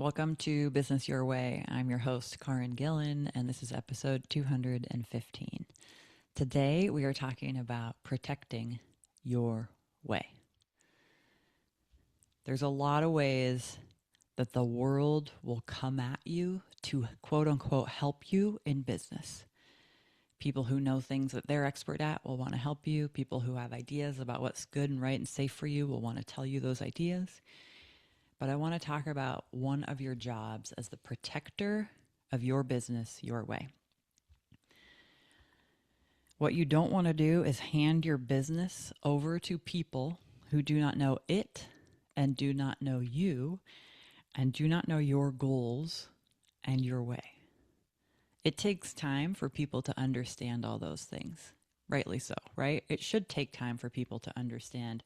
Welcome to Business Your Way. I'm your host, Caryn Gillen, and this is episode 215. Today, we are talking about protecting your way. There's a lot of ways that the world will come at you to quote unquote help you in business. People who know things that they're expert at will want to help you. People who have ideas about what's good and right and safe for you will want to tell you those ideas. But I want to talk about one of your jobs as the protector of your business your way. What you don't want to do is hand your business over to people who do not know it and do not know you and do not know your goals and your way. It takes time for people to understand all those things. Rightly so, right? It should take time for people to understand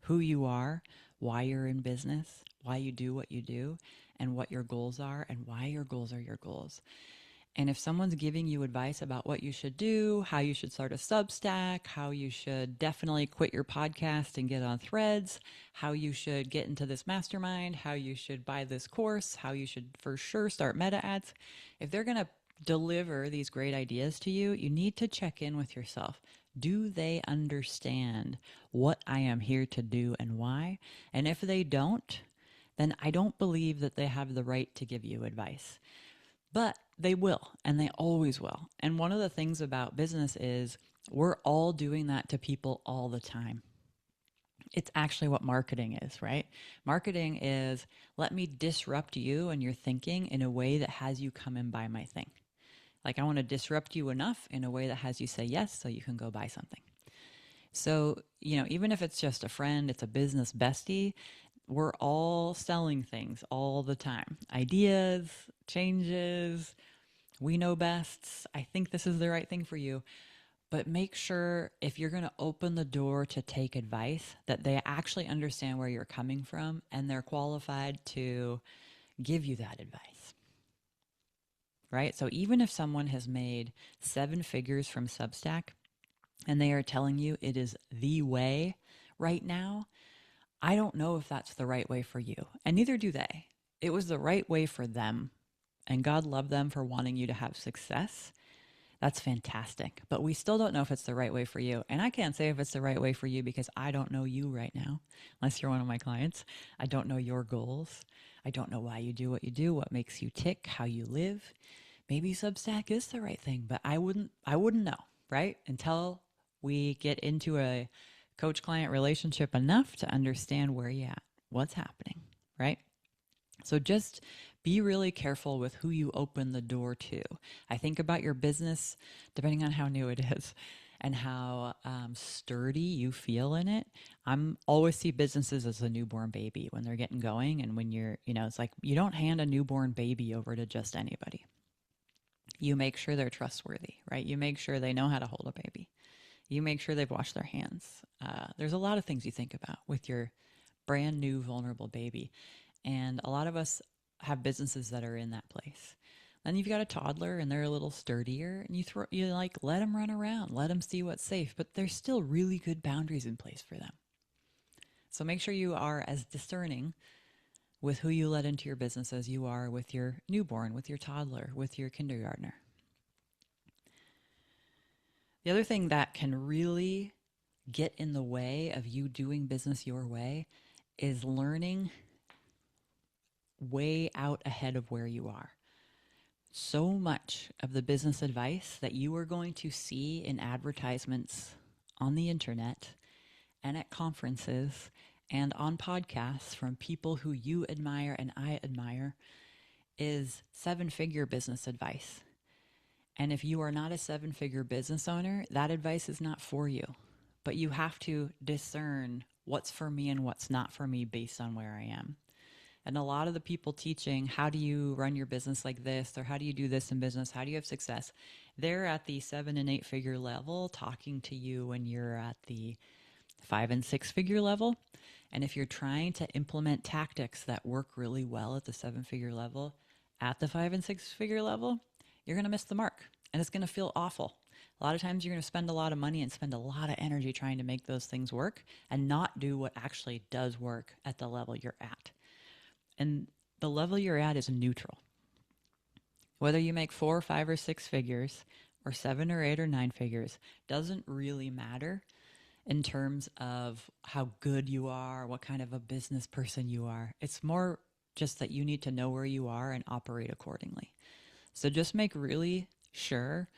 who you are, why you're in business, why you do what you do, and what your goals are, and why your goals are your goals. And if someone's giving you advice about what you should do, how you should start a Substack, how you should definitely quit your podcast and get on Threads, how you should get into this mastermind, how you should buy this course, how you should for sure start meta ads, if they're going to deliver these great ideas to you, you need to check in with yourself. Do they understand what I am here to do and why? And if they don't, then I don't believe that they have the right to give you advice. But they will, and they always will. And one of the things about business is we're all doing that to people all the time. It's actually what marketing is, right? Marketing is, let me disrupt you and your thinking in a way that has you come and buy my thing. Like, I want to disrupt you enough in a way that has you say yes so you can go buy something. So, even if it's just a friend, it's a business bestie, we're all selling things all the time. Ideas, changes, we know best. I think this is the right thing for you. But make sure if you're going to open the door to take advice, that they actually understand where you're coming from and they're qualified to give you that advice. Right? So even if someone has made 7 figures from Substack and they are telling you it is the way right now, I don't know if that's the right way for you. And neither do they. It was the right way for them. And God loved them for wanting you to have success. That's fantastic. But we still don't know if it's the right way for you. And I can't say if it's the right way for you because I don't know you right now, unless you're one of my clients. I don't know your goals. I don't know why you do what you do, what makes you tick, how you live. Maybe Substack is the right thing, but I wouldn't know, right? Until we get into a coach-client relationship enough to understand where you're at, what's happening, right? So just be really careful with who you open the door to. I think about your business, depending on how new it is and how sturdy you feel in it. I'm always see businesses as a newborn baby when they're getting going. And when you're, it's like you don't hand a newborn baby over to just anybody. You make sure they're trustworthy, right? You make sure they know how to hold a baby. You make sure they've washed their hands. There's a lot of things you think about with your brand new vulnerable baby. And a lot of us have businesses that are in that place. Then you've got a toddler and they're a little sturdier and you let them run around, let them see what's safe, but there's still really good boundaries in place for them. So make sure you are as discerning with who you let into your business as you are with your newborn, with your toddler, with your kindergartner. The other thing that can really get in the way of you doing business your way is learning way out ahead of where you are. So much of the business advice that you are going to see in advertisements on the internet and at conferences and on podcasts from people who you admire and I admire is 7-figure business advice. And if you are not a 7-figure business owner, that advice is not for you. But you have to discern what's for me and what's not for me based on where I am. And a lot of the people teaching, how do you run your business like this, or how do you do this in business, how do you have success, they're at the 7 and 8 figure level talking to you when you're at the 5 and 6 figure level. And if you're trying to implement tactics that work really well at the 7-figure level, at the 5 and 6 figure level, you're going to miss the mark and it's going to feel awful. A lot of times you're going to spend a lot of money and spend a lot of energy trying to make those things work and not do what actually does work at the level you're at. And the level you're at is neutral. Whether you make 4, 5, or 6 figures, or 7 or 8 or 9 figures, doesn't really matter in terms of how good you are, what kind of a business person you are. It's more just that you need to know where you are and operate accordingly. So just make really sure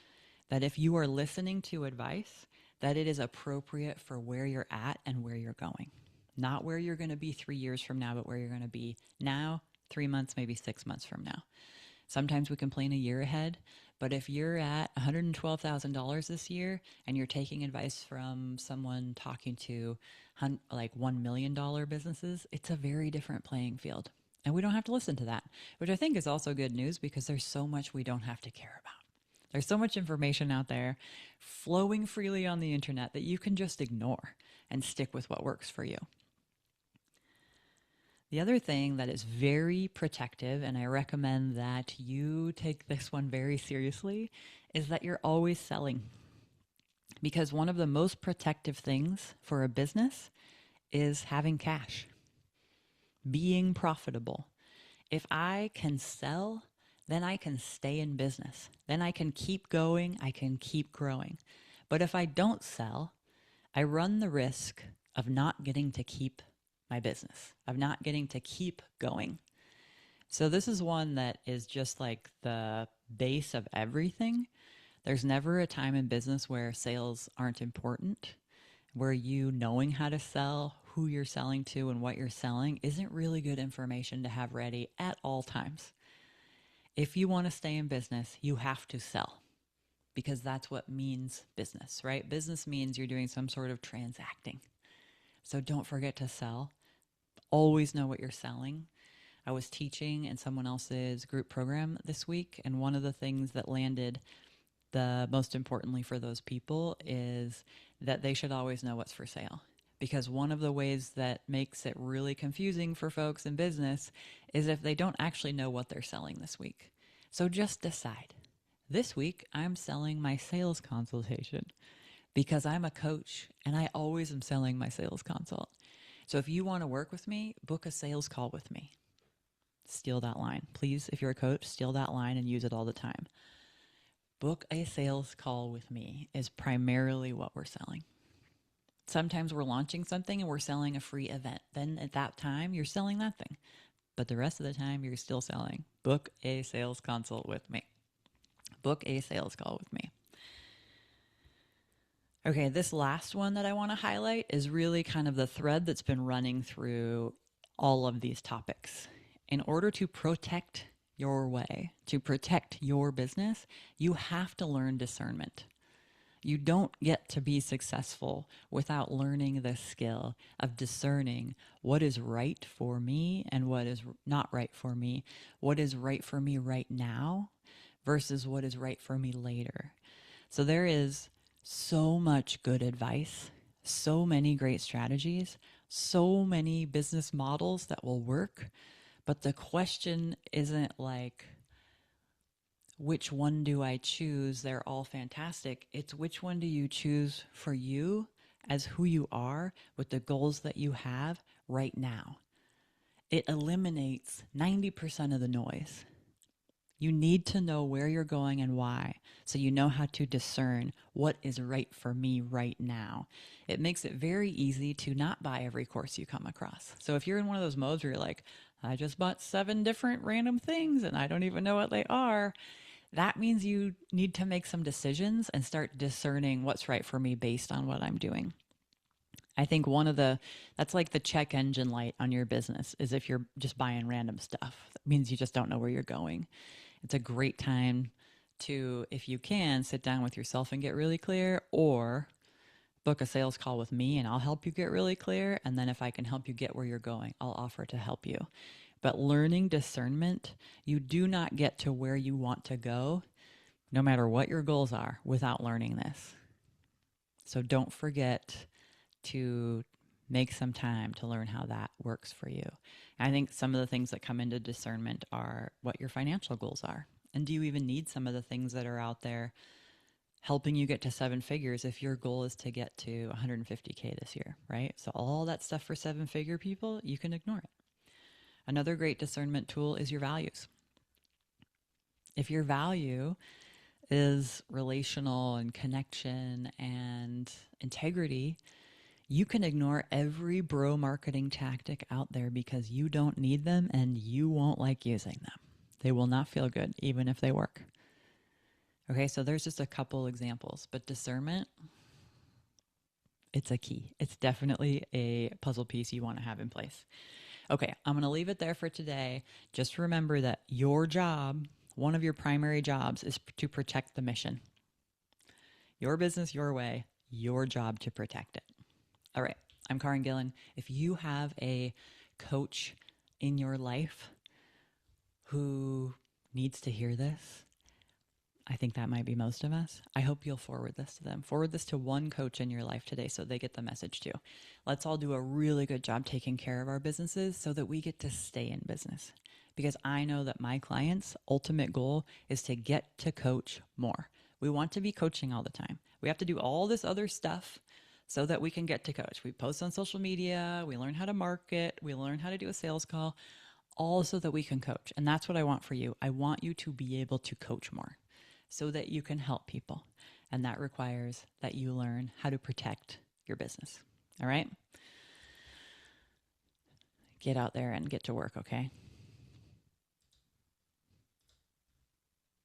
that if you are listening to advice, that it is appropriate for where you're at and where you're going. Not where you're going to be 3 years from now, but where you're going to be now, 3 months, maybe 6 months from now. Sometimes we can plan a year ahead, but if you're at $112,000 this year and you're taking advice from someone talking to like $1 million businesses, it's a very different playing field. And we don't have to listen to that, which I think is also good news because there's so much we don't have to care about. There's so much information out there flowing freely on the internet that you can just ignore and stick with what works for you. The other thing that is very protective, and I recommend that you take this one very seriously, is that you're always selling. Because one of the most protective things for a business is having cash, being profitable. If I can sell, then I can stay in business. Then I can keep going, I can keep growing. But if I don't sell, I run the risk of not getting to keep my business, of not getting to keep going. So this is one that is just like the base of everything. There's never a time in business where sales aren't important, where you knowing how to sell, who you're selling to, and what you're selling isn't really good information to have ready at all times. If you want to stay in business, you have to sell because that's what means business, right? Business means you're doing some sort of transacting. So don't forget to sell. Always know what you're selling. I was teaching in someone else's group program this week, and one of the things that landed the most importantly for those people is that they should always know what's for sale. Because one of the ways that makes it really confusing for folks in business is if they don't actually know what they're selling this week. So just decide. This week, I'm selling my sales consultation because I'm a coach and I always am selling my sales consult. So if you want to work with me, book a sales call with me. Steal that line. Please, if you're a coach, steal that line and use it all the time. Book a sales call with me is primarily what we're selling. Sometimes we're launching something and we're selling a free event. Then at that time, you're selling that thing. But the rest of the time, you're still selling. Book a sales consult with me. Book a sales call with me. Okay, this last one that I want to highlight is really kind of the thread that's been running through all of these topics. In order to protect your way, to protect your business, you have to learn discernment. You don't get to be successful without learning the skill of discerning what is right for me and what is not right for me, what is right for me right now versus what is right for me later. So there is so much good advice, so many great strategies, so many business models that will work. But the question isn't like, which one do I choose? They're all fantastic. It's which one do you choose for you as who you are with the goals that you have right now? It eliminates 90% of the noise. You need to know where you're going and why, so you know how to discern what is right for me right now. It makes it very easy to not buy every course you come across. So if you're in one of those modes where you're like, I just bought 7 different random things and I don't even know what they are, that means you need to make some decisions and start discerning what's right for me based on what I'm doing. I think that's like the check engine light on your business is if you're just buying random stuff. That means you just don't know where you're going. It's a great time to, if you can, sit down with yourself and get really clear, or book a sales call with me and I'll help you get really clear. And then if I can help you get where you're going, I'll offer to help you. But learning discernment, you do not get to where you want to go, no matter what your goals are, without learning this. So don't forget to make some time to learn how that works for you. And I think some of the things that come into discernment are what your financial goals are. And do you even need some of the things that are out there helping you get to 7 figures if your goal is to get to 150K this year, right? So all that stuff for 7-figure people, you can ignore it. Another great discernment tool is your values. If your value is relational and connection and integrity, you can ignore every bro marketing tactic out there because you don't need them and you won't like using them. They will not feel good, even if they work. Okay, so there's just a couple examples, but discernment, it's a key. It's definitely a puzzle piece you want to have in place. Okay, I'm going to leave it there for today. Just remember that your job, one of your primary jobs, is to protect the mission. Your business, your way, your job to protect it. All right, I'm Caryn Gillen. If you have a coach in your life who needs to hear this, I think that might be most of us. I hope you'll forward this to them. Forward this to one coach in your life today so they get the message too. Let's all do a really good job taking care of our businesses so that we get to stay in business. Because I know that my clients' ultimate goal is to get to coach more. We want to be coaching all the time. We have to do all this other stuff so that we can get to coach. We post on social media, we learn how to market, we learn how to do a sales call, all so that we can coach. And that's what I want for you. I want you to be able to coach more so that you can help people. And that requires that you learn how to protect your business. All right? Get out there and get to work, okay?